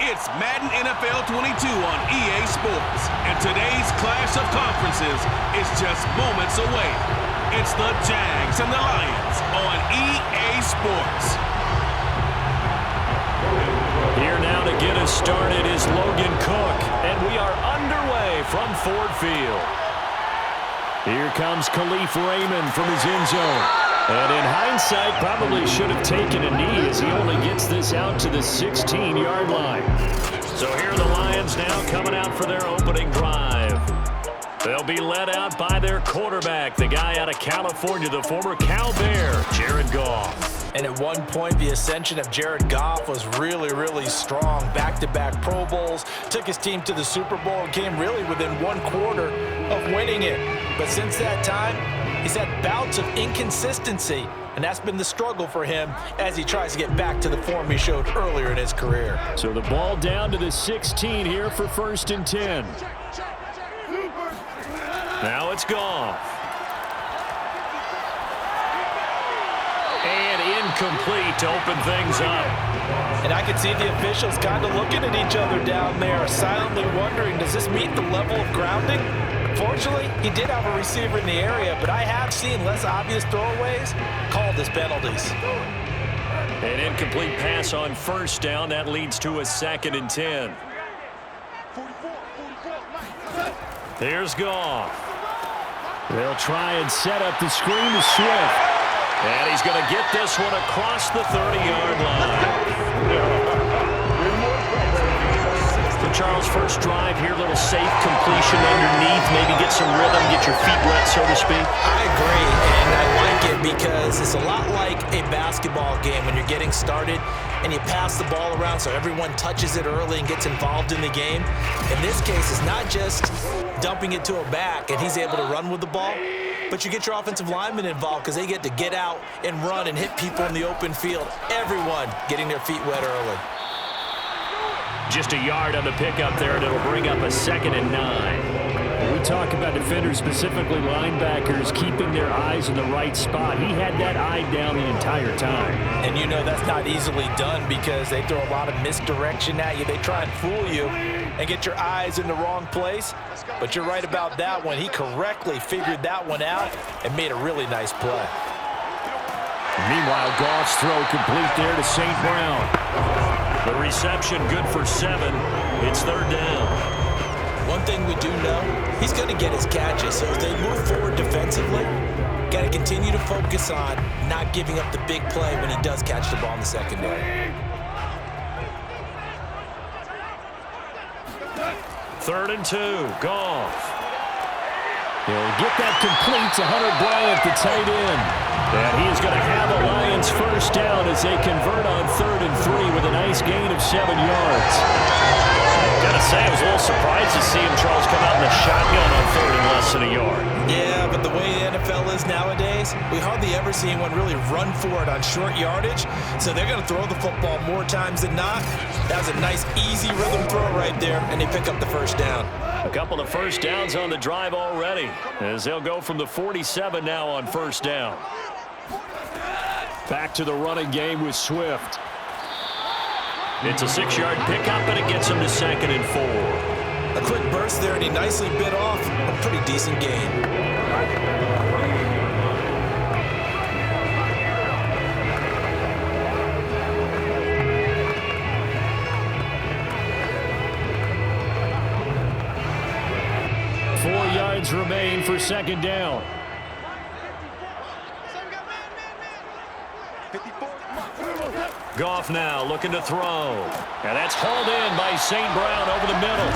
It's Madden NFL 22 on EA Sports, and today's clash of conferences is just moments away. It's the Jags and the Lions on EA Sports. Here now to get us started is Logan Cook, and we are underway from Ford Field. Here comes Khalif Raymond from his end zone. And in hindsight, probably should have taken a knee as he only gets this out to the 16-yard line. So here are the Lions now coming out for their opening drive. They'll be led out by their quarterback, the guy out of California, the former Cal Bear, Jared Goff. And at one point, the ascension of Jared Goff was really strong. Back-to-back Pro Bowls, took his team to the Super Bowl, and came really within one quarter of winning it. But since that time, he's had bouts of inconsistency, and that's been the struggle for him as he tries to get back to the form he showed earlier in his career. So the ball down to the 16 here for 1st and 10. Now it's Goff. And incomplete to open things up. And I can see the officials kind of looking at each other down there, silently wondering, does this meet the level of grounding? Fortunately, he did have a receiver in the area, but I have seen less obvious throwaways called as penalties. An incomplete pass on 1st down. That leads to a 2nd and 10. Here's Goff. They'll try and set up the screen to Swift. And he's going to get this one across the 30-yard line. Charles, first drive here, little safe completion underneath, maybe get some rhythm, get your feet wet, so to speak. I agree, and I like it because it's a lot like a basketball game when you're getting started and you pass the ball around so everyone touches it early and gets involved in the game. In this case, it's not just dumping it to a back and he's able to run with the ball, but you get your offensive linemen involved because they get to get out and run and hit people in the open field. Everyone getting their feet wet early. Just a yard on the pickup there, and it'll bring up a 2nd and 9. We talk about defenders, specifically linebackers, keeping their eyes in the right spot. He had that eye down the entire time. And you know that's not easily done because they throw a lot of misdirection at you. They try and fool you and get your eyes in the wrong place. But you're right about that one. He correctly figured that one out and made a really nice play. Meanwhile, Goff's throw complete there to St. Brown. The reception good for 7. It's 3rd down. One thing we do know, he's going to get his catches. So as they move forward defensively, got to continue to focus on not giving up the big play when he does catch the ball in the secondary. 3rd and 2. Goff. He'll get that complete to Hunter Bryant, the tight end. And he's going to have a Lions 1st down as they convert on 3rd and 3 with a nice gain of 7 yards. Gotta say, I was a little surprised to see him, Charles, come out in the shotgun on 3rd and less than a yard. Yeah, but the way the NFL is nowadays, we hardly ever see anyone really run for it on short yardage. So they're going to throw the football more times than not. That was a nice, easy rhythm throw right there, and they pick up the 1st down. A couple of 1st downs on the drive already, as they'll go from the 47 now on 1st down. Back to the running game with Swift. It's a 6-yard pickup, and it gets him to 2nd and 4. A quick burst there, and he nicely bit off a pretty decent gain. Remain for 2nd down. Goff now looking to throw. And that's hauled in by St. Brown over the middle.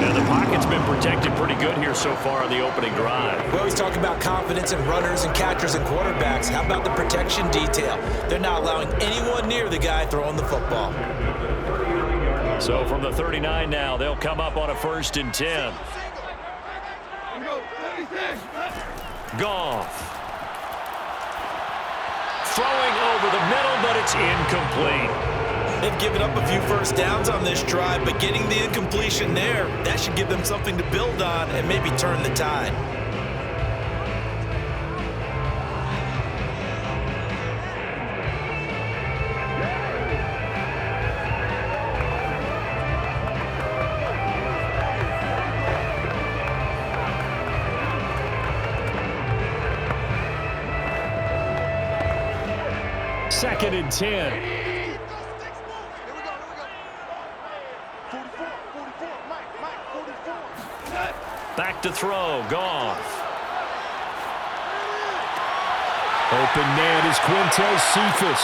And the pocket's been protected pretty good here so far on the opening drive. We always talk about confidence in runners and catchers and quarterbacks. How about the protection detail? They're not allowing anyone near the guy throwing the football. So from the 39 now, they'll come up on a 1st and 10. Goff. Throwing over the middle, but it's incomplete. They've given up a few 1st downs on this drive, but getting the incompletion there, that should give them something to build on and maybe turn the tide. 2nd and 10. Back to throw, Goff. Open man is Quintez Cephas.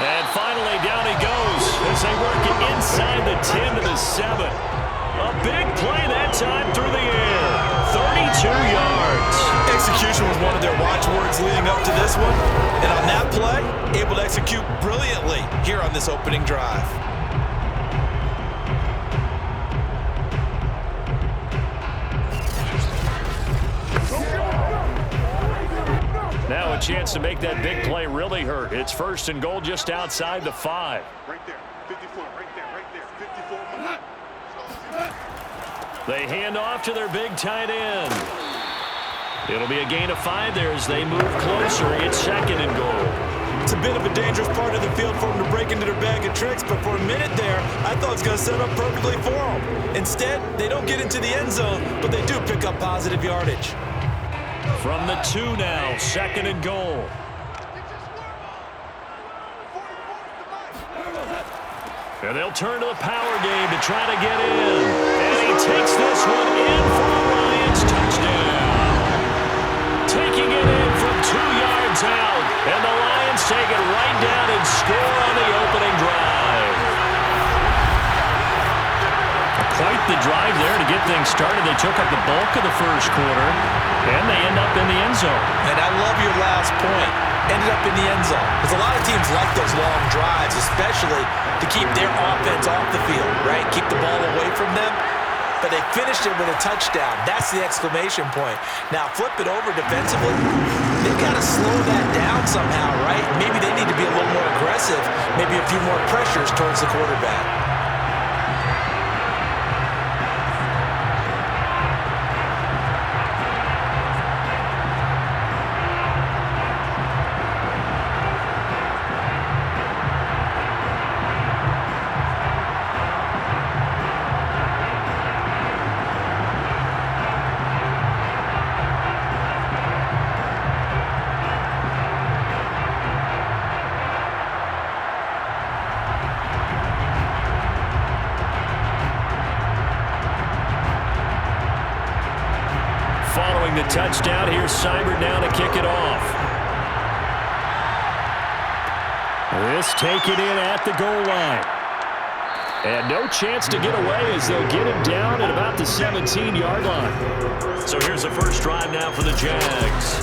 And finally down he goes as they work it inside the 10 to the 7. A big play that time through the air. 32 yards. Execution was one of their watchwords leading up to this one. And on that play, able to execute brilliantly here on this opening drive. Now a chance to make that big play really hurt. It's 1st and goal just outside the 5. Right there, 54, right there, 54. They hand off to their big tight end. It'll be a gain of 5 there as they move closer. It's 2nd and goal. It's a bit of a dangerous part of the field for them to break into their bag of tricks, but for a minute there, I thought it was going to set up perfectly for them. Instead, they don't get into the end zone, but they do pick up positive yardage. From the 2 now, 2nd and goal. And they'll turn to the power game to try to get in. And he takes this one in for a Lions touchdown. Taking it in from 2 yards out. And the Lions take it right down and score on the opening drive. Quite the drive there to get things started. They took up the bulk of the first quarter, and they end up in the end zone. And I love your last point. Ended up in the end zone. Because a lot of teams like those long drives, especially to keep their offense off the field, right? Keep the ball away from them. But they finished it with a touchdown. That's the exclamation point. Now flip it over defensively. They've got to slow that down somehow, right? Maybe they need to be a little more aggressive. Maybe a few more pressures towards the quarterback. Following the touchdown, here's Seibert now to kick it off. This taken in at the goal line. And no chance to get away as they'll get him down at about the 17-yard line. So here's the first drive now for the Jags.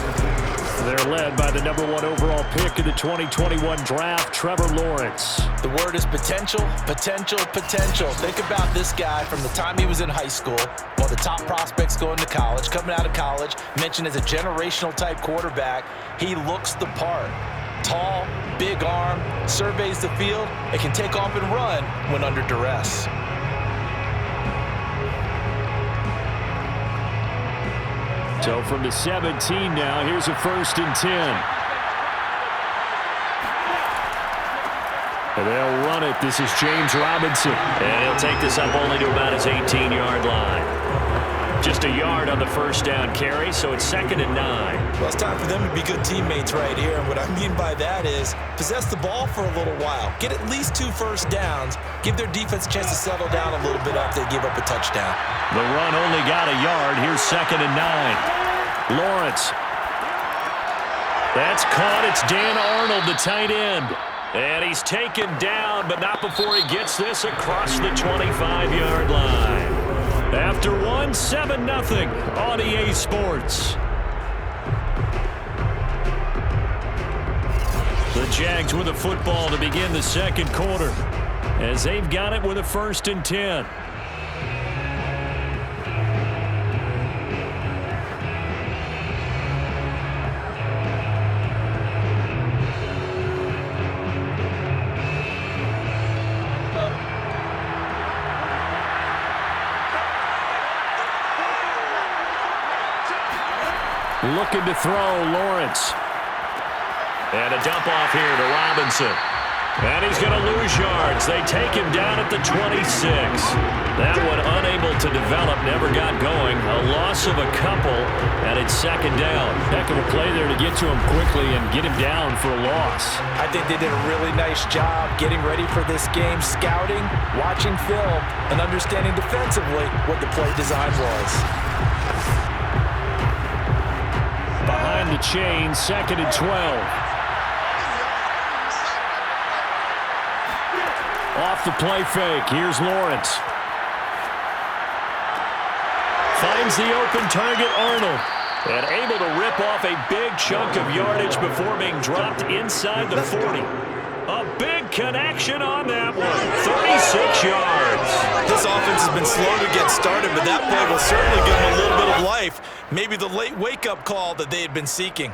They're led by the number 1 overall pick in the 2021 draft, Trevor Lawrence. The word is potential, potential, potential. Think about this guy from the time he was in high school, one of the top prospects going to college, coming out of college, mentioned as a generational type quarterback. He looks the part. Tall, big arm, surveys the field, and can take off and run when under duress. So from the 17 now, here's a 1st and 10. And they'll run it. This is James Robinson. And he'll take this up only to about his 18-yard line. Just a yard on the first down carry, so it's 2nd and 9. Well, it's time for them to be good teammates right here. And what I mean by that is possess the ball for a little while. Get at least 2 first downs. Give their defense a chance to settle down a little bit after they give up a touchdown. The run only got a yard. Here's 2nd and 9. Lawrence. That's caught. It's Dan Arnold, the tight end. And he's taken down, but not before he gets this across the 25-yard line. After 7-0 on EA Sports. The Jags with a football to begin the second quarter as they've got it with a 1st and 10. Looking to throw, Lawrence. And a dump off here to Robinson. And he's going to lose yards. They take him down at the 26. That one unable to develop, never got going. A loss of a couple, and it's second down. Heck of a play there to get to him quickly and get him down for a loss. I think they did a really nice job getting ready for this game, scouting, watching film, and understanding defensively what the play design was. Behind the chain, 2nd and 12. Off the play fake, here's Lawrence. Finds the open target, Arnold. And able to rip off a big chunk of yardage before being dropped inside the 40. A big connection on that one. 36 yards. This offense has been slow to get started, but that play will certainly give them a little bit of life. Maybe the late wake-up call that they had been seeking.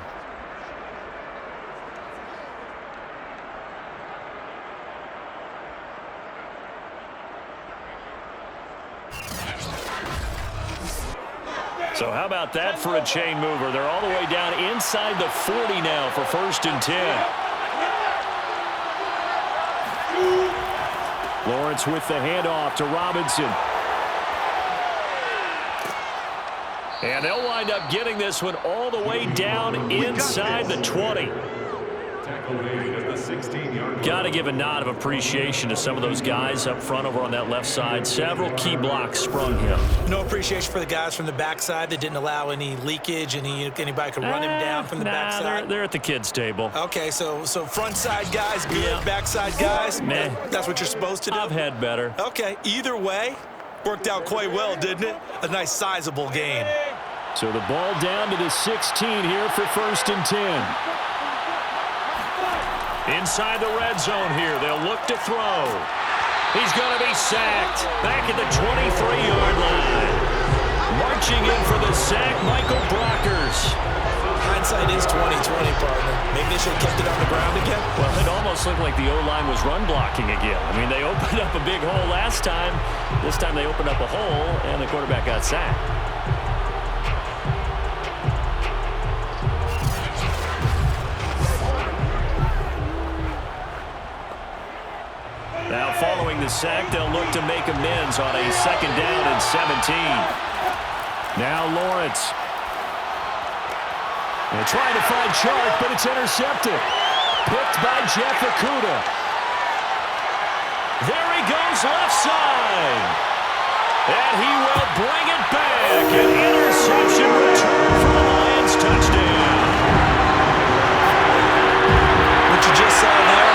So how about that for a chain mover? They're all the way down inside the 40 now for 1st and 10. Lawrence with the handoff to Robinson. And they'll wind up getting this one all the way down inside the 20. Got to give a nod of appreciation to some of those guys up front over on that left side. Several key blocks sprung him. No appreciation for the guys from the backside that didn't allow any leakage, anybody could run him down from the backside. They're at the kids' table. Okay, so front side guys good, backside guys, meh. That's what you're supposed to do? I've had better. Okay, either way, worked out quite well, didn't it? A nice sizable gain. So the ball down to the 16 here for 1st and 10. Inside the red zone here, they'll look to throw. He's going to be sacked back at the 23-yard line. Marching in for the sack, Michael Brockers. Hindsight is 20/20, partner. Maybe they should have kept it on the ground again. Well, it almost looked like the O-line was run blocking again. I mean, they opened up a big hole last time. This time they opened up a hole, and the quarterback got sacked. Now, following the sack, they'll look to make amends on a 2nd down and 17. Now Lawrence. They're trying to find Chark, but it's intercepted. Picked by Jeff Okudah. There he goes left side. And he will bring it back. An interception return for the Lions touchdown. What you just saw there,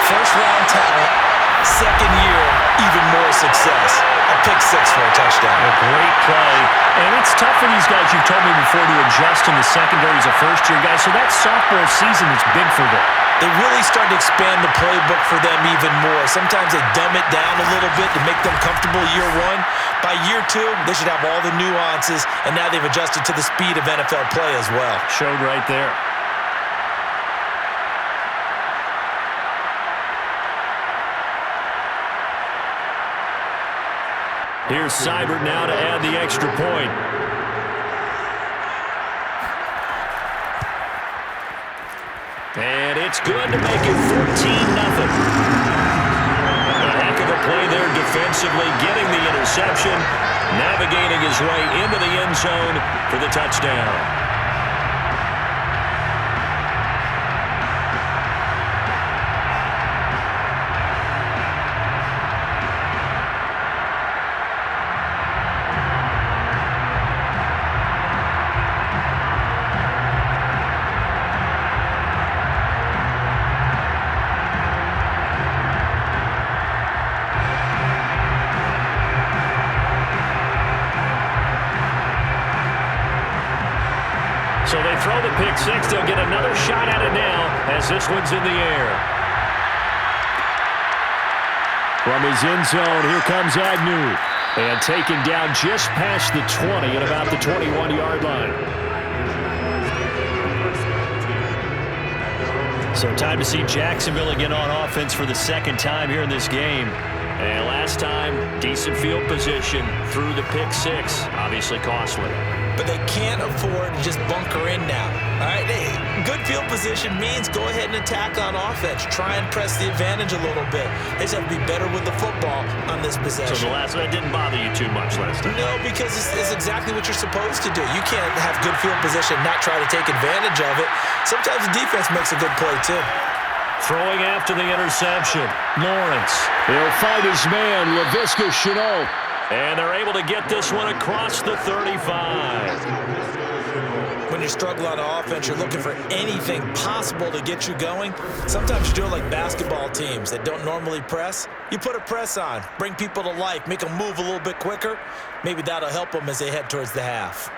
first-round talent. Second year, even more success. A pick 6 for a touchdown. A great play. And it's tough for these guys, you've told me before, to adjust in the secondary as a first-year guy. So that sophomore season is big for them. They really start to expand the playbook for them even more. Sometimes they dumb it down a little bit to make them comfortable year 1. By year 2, they should have all the nuances, and now they've adjusted to the speed of NFL play as well. Showed right there. Here's Seibert now to add the extra point. And it's good to make it 14-0. A heck of a play there defensively, getting the interception, navigating his way into the end zone for the touchdown. So they throw the pick 6. They'll get another shot at it now as this one's in the air. From his end zone, here comes Agnew. And taken down just past the 20 at about the 21-yard line. So time to see Jacksonville again on offense for the 2nd time here in this game. And last time, decent field position through the pick 6. Obviously costly. But they can't afford to just bunker in now. All right, good field position means go ahead and attack on offense. Try and press the advantage a little bit. They just have to be better with the football on this possession. So the last one didn't bother you too much last time? No, because it's exactly what you're supposed to do. You can't have good field position and not try to take advantage of it. Sometimes the defense makes a good play, too. Throwing after the interception, Lawrence. He'll find his man, Laviska Shenault. And they're able to get this one across the 35. When you struggle on offense, you're looking for anything possible to get you going. Sometimes you do it like basketball teams that don't normally press. You put a press on, bring people to life, make them move a little bit quicker. Maybe that'll help them as they head towards the half.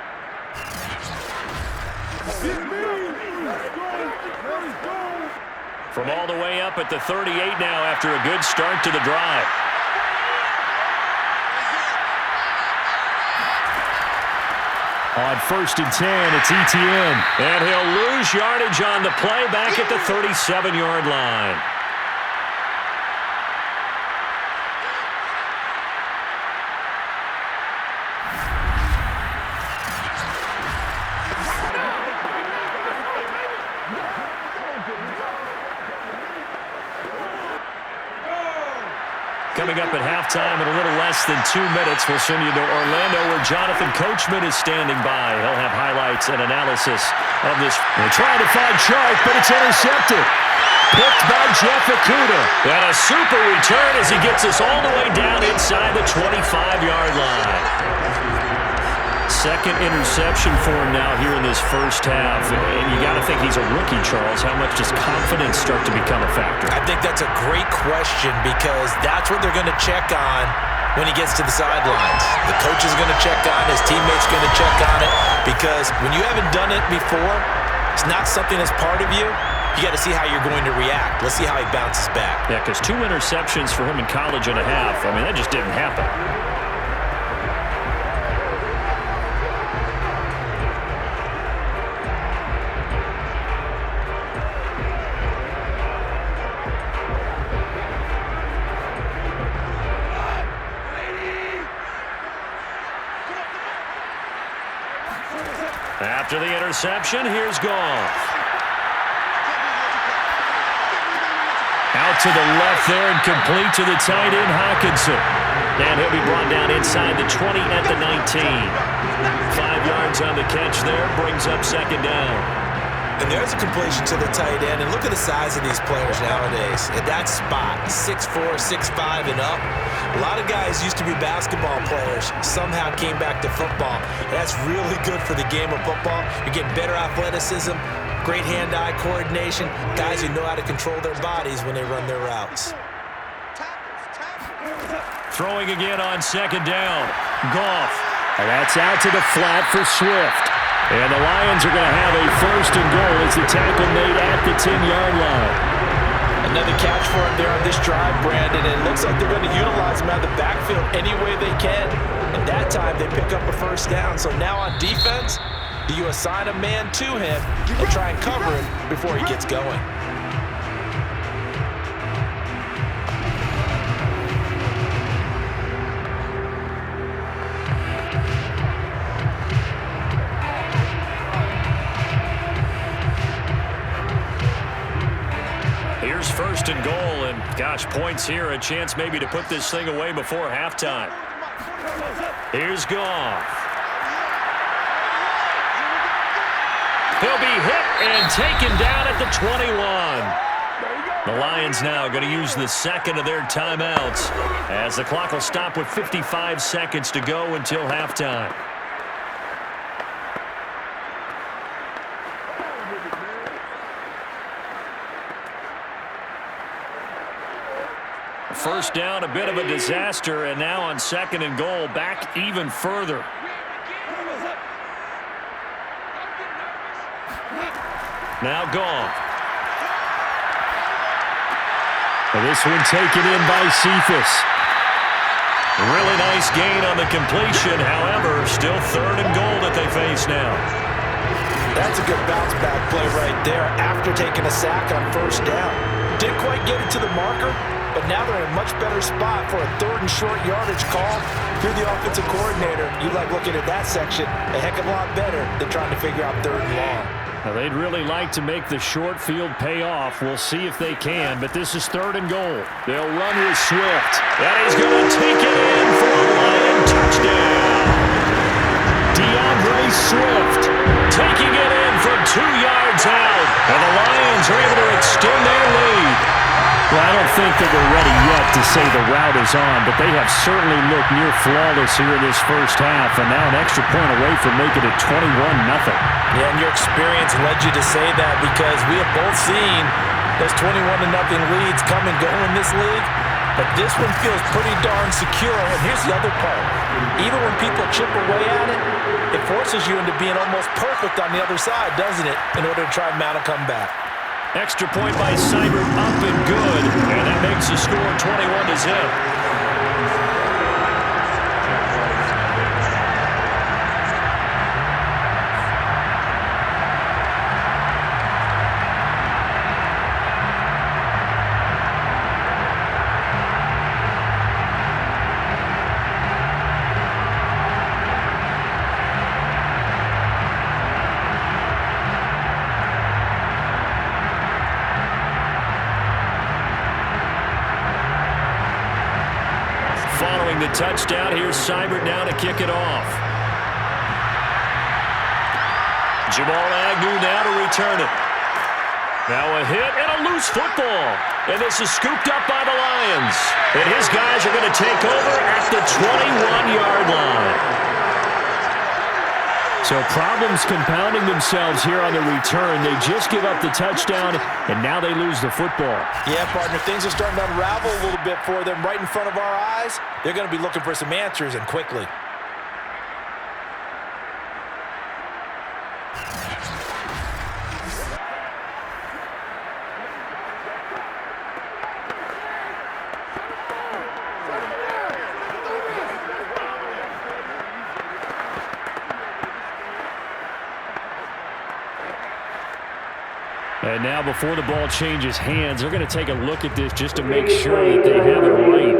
From all the way up at the 38 now after a good start to the drive. On 1st and 10, it's Etienne. And he'll lose yardage on the play back at the 37-yard line. Coming up at halftime in a little less than 2 minutes, we'll send you to Orlando where Jonathan Coachman is standing by. He'll have highlights and analysis of this. They're trying to find Chark, but it's intercepted. Picked by Jeff Okudah. And a super return as he gets us all the way down inside the 25-yard line. Second interception for him now here in this first half. And you got to think he's a rookie, Charles. How much does confidence start to become a factor? I think that's a great question because that's what they're going to check on when he gets to the sidelines. The coach is going to check on, his teammates going to check on it because when you haven't done it before, it's not something that's part of you. You got to see how you're going to react. Let's see how he bounces back. Yeah, because 2 interceptions for him in college and a half. I mean, that just didn't happen. After the interception, here's Goff. Out to the left there and complete to the tight end, Hockenson. And he'll be brought down inside the 20 at the 19. 5 yards on the catch there, brings up second down. And there's a completion to the tight end. And look at the size of these players nowadays. At that spot, 6'4", 6'5", and up. A lot of guys used to be basketball players, somehow came back to football. And that's really good for the game of football. You're getting better athleticism, great hand-eye coordination, guys who know how to control their bodies when they run their routes. Throwing again on second down. Goff. And that's out to the flat for Swift. And the Lions are going to have a 1st and goal as the tackle made at the 10-yard line. Another catch for him there on this drive, Brandon. And it looks like they're going to utilize him out of the backfield any way they can. And that time they pick up a 1st down. So now on defense, do you assign a man to him and try and cover him before he gets going? Here's 1st and goal, and gosh, points here, a chance maybe to put this thing away before halftime. Here's Goff. He'll be hit and taken down at the 21. The Lions now going to use the second of their timeouts as the clock will stop with 55 seconds to go until halftime. First down, a bit of a disaster, and now on 2nd and goal, back even further. Now Goff. This one taken in by Cephas. Really nice gain on the completion, however, still 3rd and goal that they face now. That's a good bounce back play right there after taking a sack on 1st down. Didn't quite get it to the marker, but now they're in a much better spot for a 3rd and short yardage call. If you're the offensive coordinator, you like looking at that section a heck of a lot better than trying to figure out 3rd and long. Now, they'd really like to make the short field pay off. We'll see if they can, but this is 3rd and goal. They'll run with Swift, and he's going to take it in for a Lion touchdown. DeAndre Swift taking it in from 2 yards out, and the Lions are able to extend their lead. Well, I don't think that we're ready yet to say the route is on, but they have certainly looked near flawless here in this first half, and now an extra point away from making it 21-0. Yeah, and your experience led you to say that because we have both seen those 21-0 leads come and go in this league, but this one feels pretty darn secure. And here's the other part. Even when people chip away at it, it forces you into being almost perfect on the other side, doesn't it, in order to try and mount a comeback. Extra point by Seibert, up and good, and that makes the score 21-0. Following the touchdown, here's Seibert now to kick it off. Jamal Agnew now to return it. Now a hit and a loose football. And this is scooped up by the Lions. And his guys are going to take over at the 21-yard line. So problems compounding themselves here on the return. They just give up the touchdown, and now they lose the football. Yeah, partner, things are starting to unravel a little bit for them right in front of our eyes. They're going to be looking for some answers, and quickly. And now before the ball changes hands, they're going to take a look at this just to make sure that they have it right.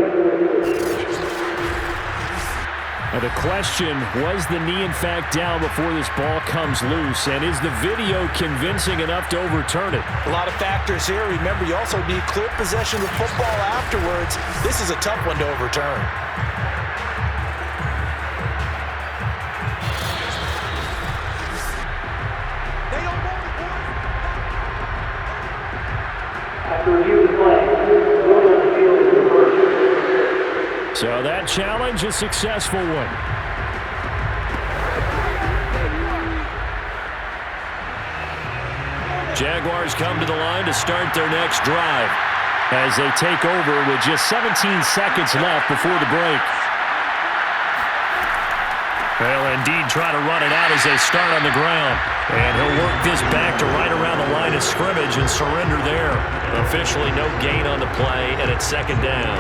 Now the question, was the knee in fact down before this ball comes loose? And is the video convincing enough to overturn it? A lot of factors here. Remember, you also need clear possession of the football afterwards. This is a tough one to overturn. So that challenge, a successful one. Jaguars come to the line to start their next drive as they take over with just 17 seconds left before the break. They'll indeed try to run it out as they start on the ground. And he'll work this back to right around the line of scrimmage and surrender there. Officially no gain on the play, and it's 2nd down.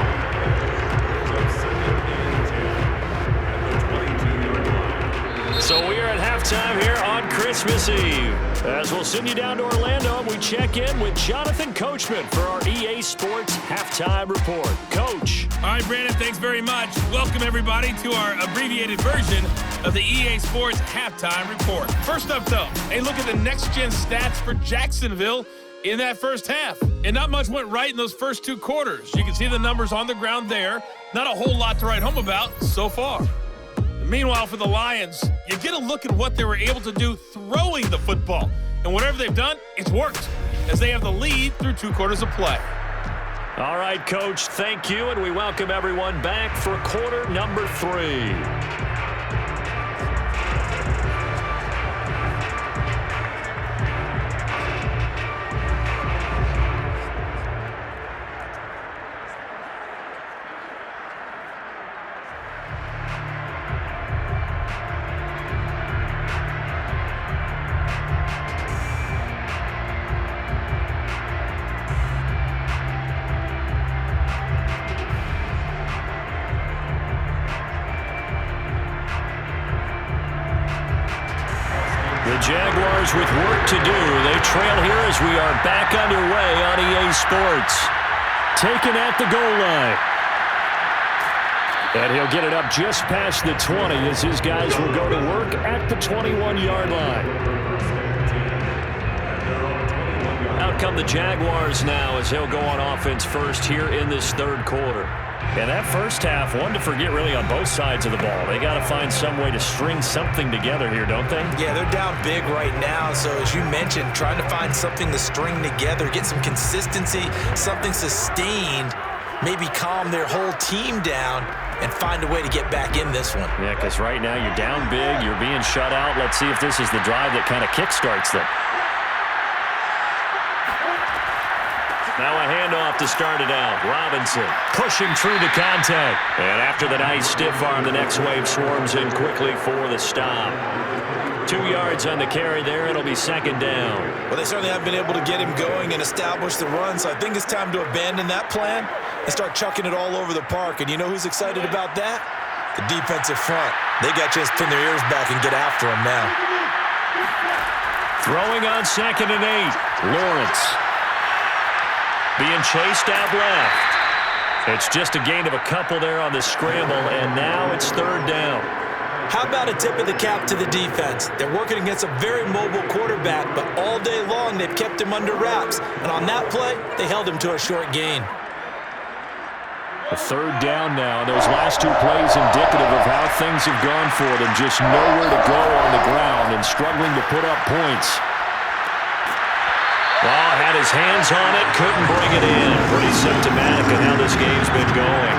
So we are at halftime here on Christmas Eve. As we'll send you down to Orlando, we check in with Jonathan Coachman for our EA Sports Halftime Report. Coach. All right, Brandon, thanks very much. Welcome, everybody, to our abbreviated version of the EA Sports Halftime Report. First up, though, a look at the next-gen stats for Jacksonville in that first half. And not much went right in those first 2 quarters. You can see the numbers on the ground there. Not a whole lot to write home about so far. Meanwhile, for the Lions, you get a look at what they were able to do throwing the football. And whatever they've done, it's worked, as they have the lead through 2 quarters of play. All right, Coach, thank you, and we welcome everyone back for quarter number 3. Jaguars with work to do. They trail here as we are back underway on EA Sports. Taken at the goal line. And he'll get it up just past the 20 as his guys will go to work at the 21-yard line. come the Jaguars now as they'll go on offense first here in this third quarter. And that first half, one to forget really on both sides of the ball. They got to find some way to string something together here, don't they? Yeah, they're down big right now. So as you mentioned, trying to find something to string together, get some consistency, something sustained, maybe calm their whole team down and find a way to get back in this one. Yeah, because right now you're down big, you're being shut out. Let's see if this is the drive that kind of kickstarts them. Now a handoff to start it out. Robinson pushing through the contact. And after the nice stiff arm, the next wave swarms in quickly for the stop. 2 yards on the carry there. It'll be second down. Well, they certainly haven't been able to get him going and establish the run, so I think it's time to abandon that plan and start chucking it all over the park. And you know who's excited about that? The defensive front. They got to just pin their ears back and get after him now. Throwing on 2nd and 8. Lawrence being chased out left. It's just a gain of a couple there on the scramble, and now it's third down. How about a tip of the cap to the defense? They're working against a very mobile quarterback, but all day long they've kept him under wraps. And on that play, they held him to a short gain. A third down now. Those last 2 plays indicative of how things have gone for them. Just nowhere to go on the ground and struggling to put up points. Well, had his hands on it, couldn't bring it in. Pretty symptomatic of how this game's been going.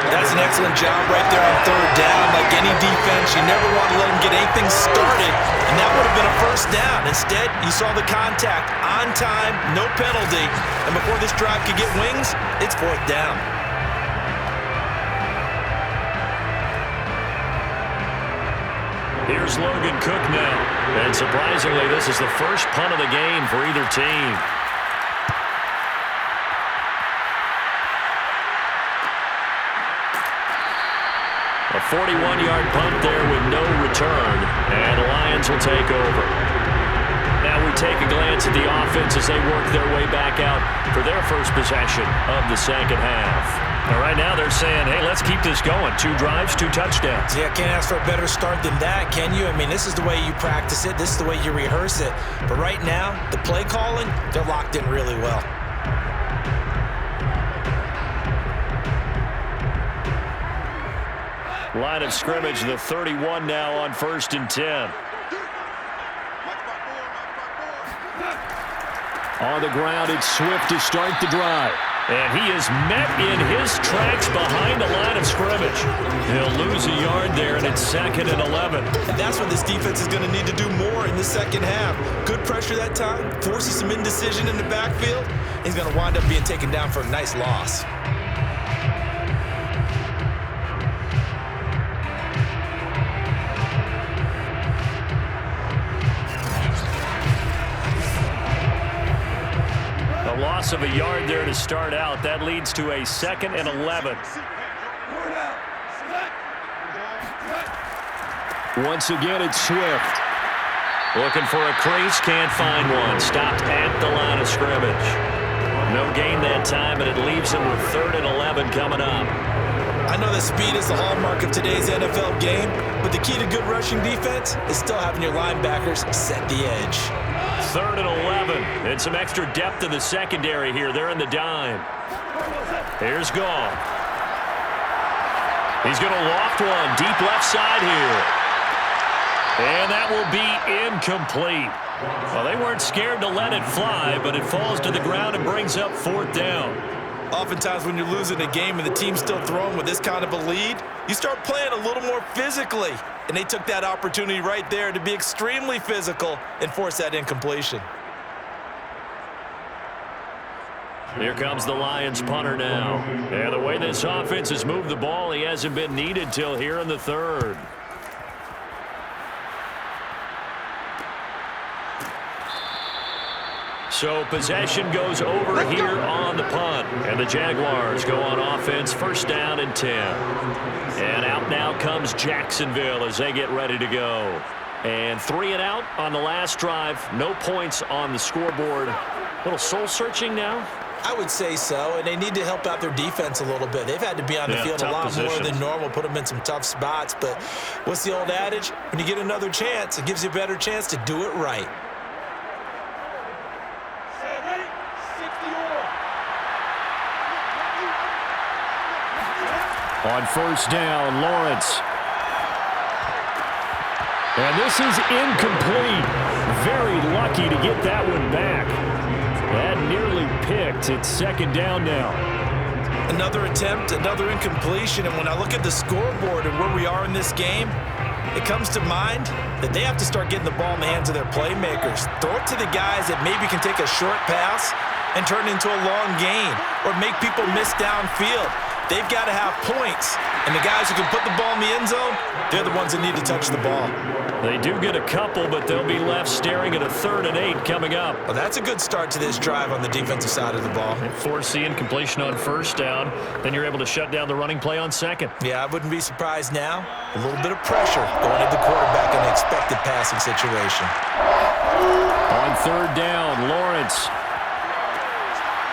That's an excellent job right there on third down. Like any defense, you never want to let them get anything started, and that would have been a first down. Instead, you saw the contact on time, no penalty, and before this drive could get wings, it's fourth down. Here's Logan Cook now. And surprisingly, this is the first punt of the game for either team. A 41-yard punt there with no return. And the Lions will take over. Now we take a glance at the offense as they work their way back out for their first possession of the second half. Now, right now they're saying, hey, let's keep this going. 2 drives, 2 touchdowns. Yeah, can't ask for a better start than that, can you? I mean, this is the way you practice it. This is the way you rehearse it. But right now, the play calling, they're locked in really well. Line of scrimmage, the 31 now on 1st and 10. On the ground, it's Swift to start the drive. And he is met in his tracks behind the line of scrimmage. He'll lose a yard there, and it's 2nd and 11. And that's what this defense is going to need to do more in the second half. Good pressure that time, forces some indecision in the backfield. He's going to wind up being taken down for a nice loss. Loss of a yard there to start out. That leads to a 2nd and 11. Once again, it's Swift. Looking for a crease, can't find one. Stopped at the line of scrimmage. No gain that time, but it leaves him with 3rd and 11 coming up. I know that speed is the hallmark of today's NFL game, but the key to good rushing defense is still having your linebackers set the edge. 3rd and 11, and some extra depth in the secondary here. They're in the dime. Here's Gall. He's going to loft one deep left side here. And that will be incomplete. Well, they weren't scared to let it fly, but it falls to the ground and brings up 4th down. Oftentimes when you're losing a game and the team's still throwing with this kind of a lead, you start playing a little more physically. And they took that opportunity right there to be extremely physical and force that incompletion. Here comes the Lions punter now. And the way this offense has moved the ball, he hasn't been needed till here in the 3rd. So possession goes over here on the punt. And the Jaguars go on offense, 1st down and 10. And out now comes Jacksonville as they get ready to go. And 3 and out on the last drive. No points on the scoreboard. A little soul-searching now? I would say so, and they need to help out their defense a little bit. They've had to be on the field a lot more than normal, put them in some tough spots. But what's the old adage? When you get another chance, it gives you a better chance to do it right. On first down, Lawrence. And this is incomplete. Very lucky to get that one back. That nearly picked. It's second down now. Another attempt, another incompletion, and when I look at the scoreboard and where we are in this game, it comes to mind that they have to start getting the ball in the hands of their playmakers. Throw it to the guys that maybe can take a short pass and turn it into a long gain or make people miss downfield. They've got to have points, and the guys who can put the ball in the end zone, they're the ones that need to touch the ball. They do get a couple, but they'll be left staring at a 3rd and 8 coming up. Well, that's a good start to this drive on the defensive side of the ball. Force the incompletion on first down, then you're able to shut down the running play on second. Yeah, I wouldn't be surprised now. A little bit of pressure going at the quarterback in an expected passing situation. On 3rd down, Lawrence.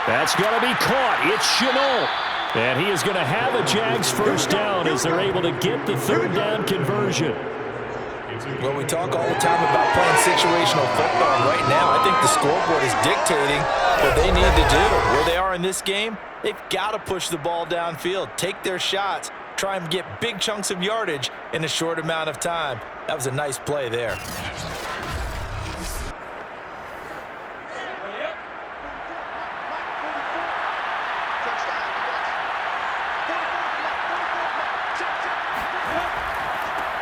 That's going to be caught. It's Chenault. And he is going to have a Jags first down as they're able to get the 3rd down conversion. Well, we talk all the time about playing situational football. Right now, I think the scoreboard is dictating what they need to do. Where they are in this game, they've got to push the ball downfield, take their shots, try and get big chunks of yardage in a short amount of time. That was a nice play there.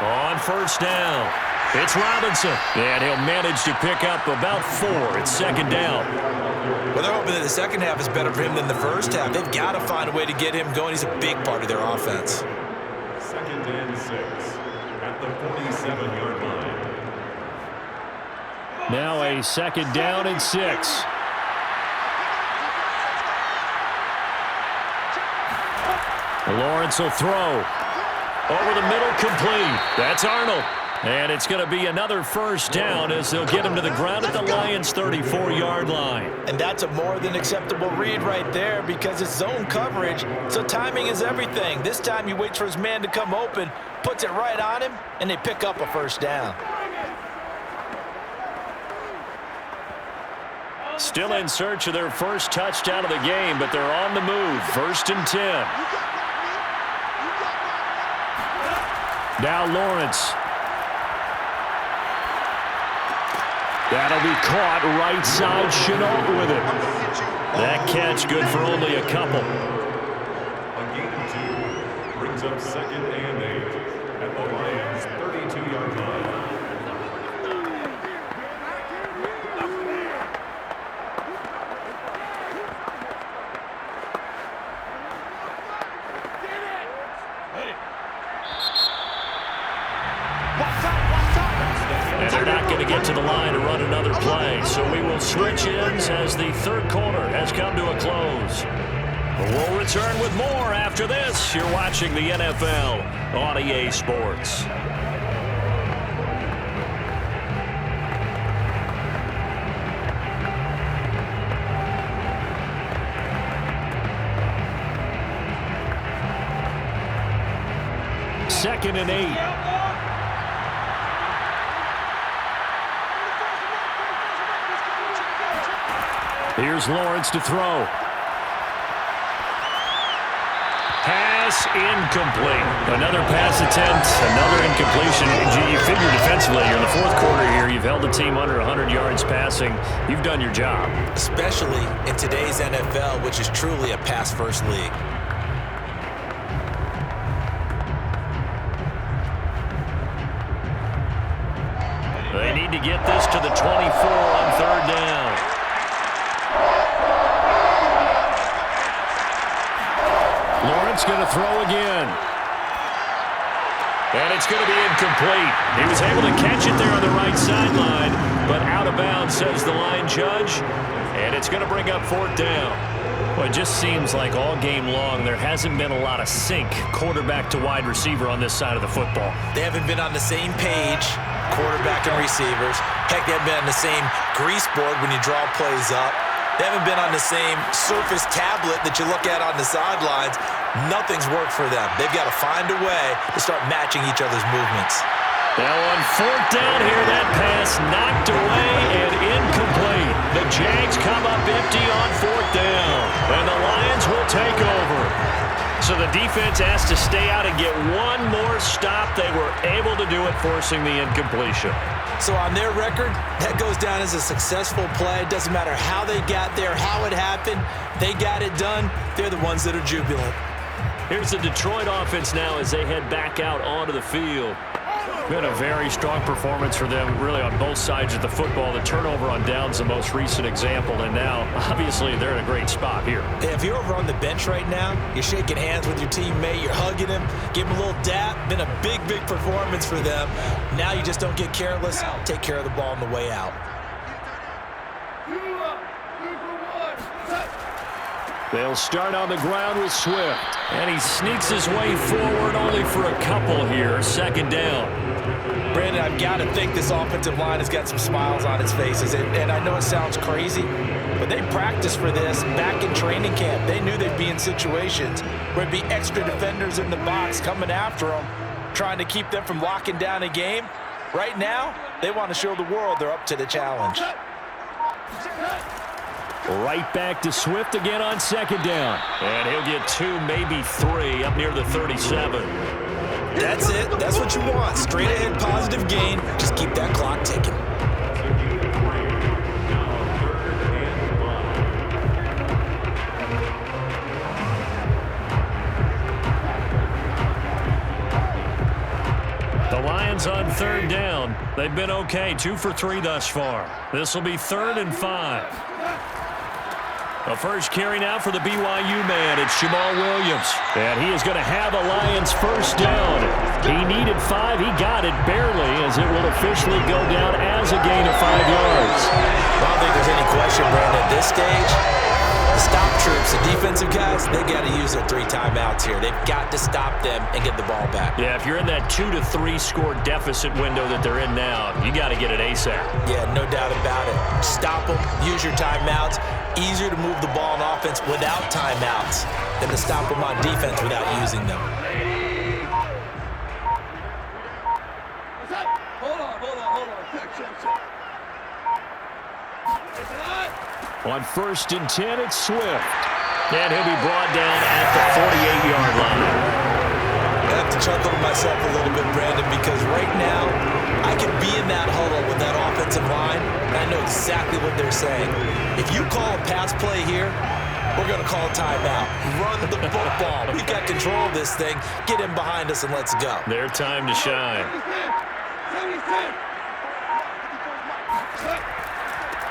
On first down, it's Robinson. And he'll manage to pick up about 4. It's second down. Well, they're hoping that the second half is better for him than the first half. They've got to find a way to get him going. He's a big part of their offense. 2nd and 6 at the 47-yard line. Now a 2nd down and 6. Lawrence will throw. Over the middle, complete. That's Arnold. And it's going to be another first down as they'll get him to the ground at the Lions' 34-yard line. And that's a more than acceptable read right there because it's zone coverage, so timing is everything. This time he waits for his man to come open, puts it right on him, and they pick up a first down. Still in search of their first touchdown of the game, but they're on the move. 1st and 10. Now Lawrence. That'll be caught right side. Chenault with it. That catch good for only a couple. A gain of 2 brings up 2nd and 8 at the Lions' 32-yard line. And they're not going to get to the line to run another play, so we will switch ends as the 3rd quarter has come to a close. We'll return with more after this. You're watching the NFL on EA Sports. Second and 8. Here's Lawrence to throw. Pass incomplete. Another pass attempt, another incompletion. You figure defensively, you're in the 4th quarter here. You've held the team under 100 yards passing. You've done your job. Especially in today's NFL, which is truly a pass-first league. They need to get this to the 24 on 3rd down. Lawrence going to throw again. And it's going to be incomplete. He was able to catch it there on the right sideline, but out of bounds, says the line judge. And it's going to bring up 4th down. Well, it just seems like all game long there hasn't been a lot of sync quarterback to wide receiver on this side of the football. They haven't been on the same page, quarterback and receivers. Heck, they haven't been on the same grease board when you draw plays up. They haven't been on the same Surface tablet that you look at on the sidelines. Nothing's worked for them. They've got to find a way to start matching each other's movements. Now on 4th down here, that pass knocked away and incomplete. The Jags come up empty on 4th down, and the Lions will take over. So So the defense has to stay out and get one more stop. They were able to do it, forcing the incompletion. So on their record, that goes down as a successful play. It doesn't matter how they got there, how it happened. They got it done. They're the ones that are jubilant. Here's the Detroit offense now as they head back out onto the field. Been a very strong performance for them, really, on both sides of the football. The turnover on downs the most recent example, and now, obviously, they're in a great spot here. Yeah, if you're over on the bench right now, you're shaking hands with your teammate, you're hugging him, give him a little dap. Been a big, big performance for them. Now you just don't get careless. Take care of the ball on the way out. They'll start on the ground with Swift, and he sneaks his way forward only for a couple here. Second down. Brandon, I've got to think this offensive line has got some smiles on its faces. And I know it sounds crazy, but they practiced for this back in training camp. They knew they'd be in situations where it'd be extra defenders in the box coming after them, trying to keep them from locking down a game. Right now, they want to show the world they're up to the challenge. Right back to Swift again on second down. And he'll get 2, maybe 3 up near the 37. That's it. That's what you want. Straight ahead positive gain. Just keep that clock ticking. The Lions on third down. They've been okay, 2 for 3 thus far. This will be 3rd and 5. The first carry now for the BYU man. It's Jamal Williams. And he is going to have a Lions first down. He needed 5. He got it barely, as it will officially go down as a gain of 5 yards. I don't think there's any question, Brandon, at this stage. The stop troops, the defensive guys, they got to use their 3 timeouts here. They've got to stop them and get the ball back. Yeah, if you're in that 2 to 3 score deficit window that they're in now, you got to get it ASAP. Yeah, no doubt about it. Stop them, use your timeouts. Easier to move the ball on offense without timeouts than to stop them on defense without using them. Hold on. On 1st and 10, it's Swift. And he'll be brought down at the 48-yard line. I have to chuckle to myself a little bit, Brandon, because right now I could be in that huddle with that offensive line, and I know exactly what they're saying. If you call a pass play here, we're going to call a timeout. Run the football. We've got control of this thing. Get in behind us and let's go. Their time to shine.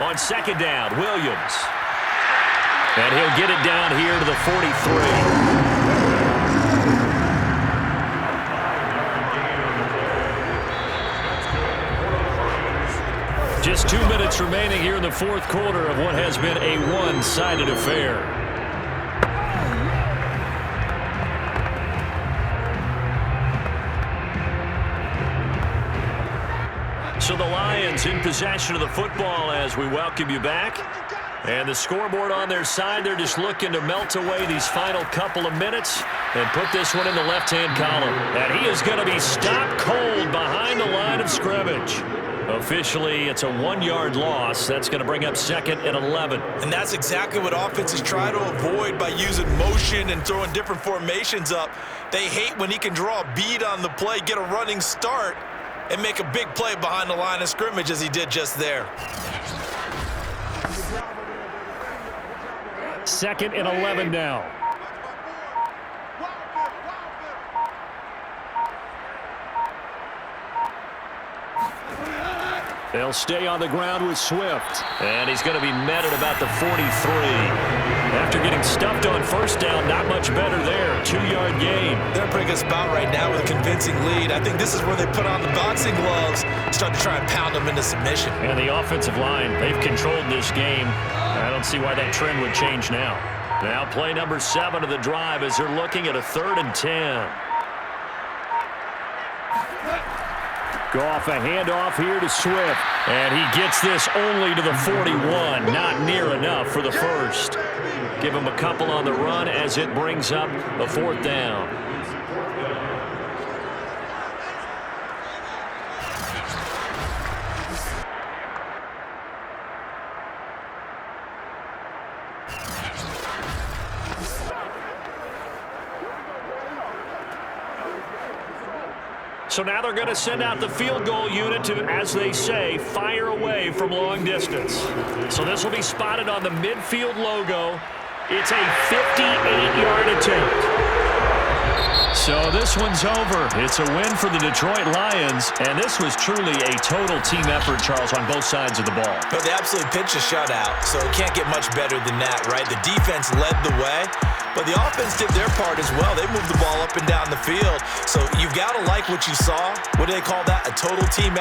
On second down, Williams. And he'll get it down here to the 43. Just 2 minutes remaining here in the fourth quarter of what has been a one-sided affair. So the Lions in possession of the football as we welcome you back. And the scoreboard on their side, they're just looking to melt away these final couple of minutes and put this one in the left-hand column. And he is going to be stopped cold behind the line of scrimmage. Officially, it's a 1-yard loss. That's going to bring up 2nd and 11. And that's exactly what offenses try to avoid by using motion and throwing different formations up. They hate when he can draw a bead on the play, get a running start, and make a big play behind the line of scrimmage as he did just there. 2nd and 11 now. They'll stay on the ground with Swift. And he's going to be met at about the 43. After getting stuffed on first down, not much better there. 2-yard gain. They're in a pretty good spot right now with a convincing lead. I think this is where they put on the boxing gloves, start to try and pound them into submission. And the offensive line, they've controlled this game. I don't see why that trend would change now. Now play number 7 of the drive as they're looking at a 3rd and 10. Goff a handoff here to Swift. And he gets this only to the 41. Not near enough for the first. Give him a couple on the run as it brings up a 4th down. So now they're going to send out the field goal unit to, as they say, fire away from long distance. So this will be spotted on the midfield logo. It's a 58-yard attempt. So this one's over. It's a win for the Detroit Lions, and this was truly a total team effort, Charles, on both sides of the ball. But they absolutely pitched a shutout, so it can't get much better than that, right? The defense led the way, but the offense did their part as well. They moved the ball up and down the field, so you've got to like what you saw. What do they call that? A total team effort.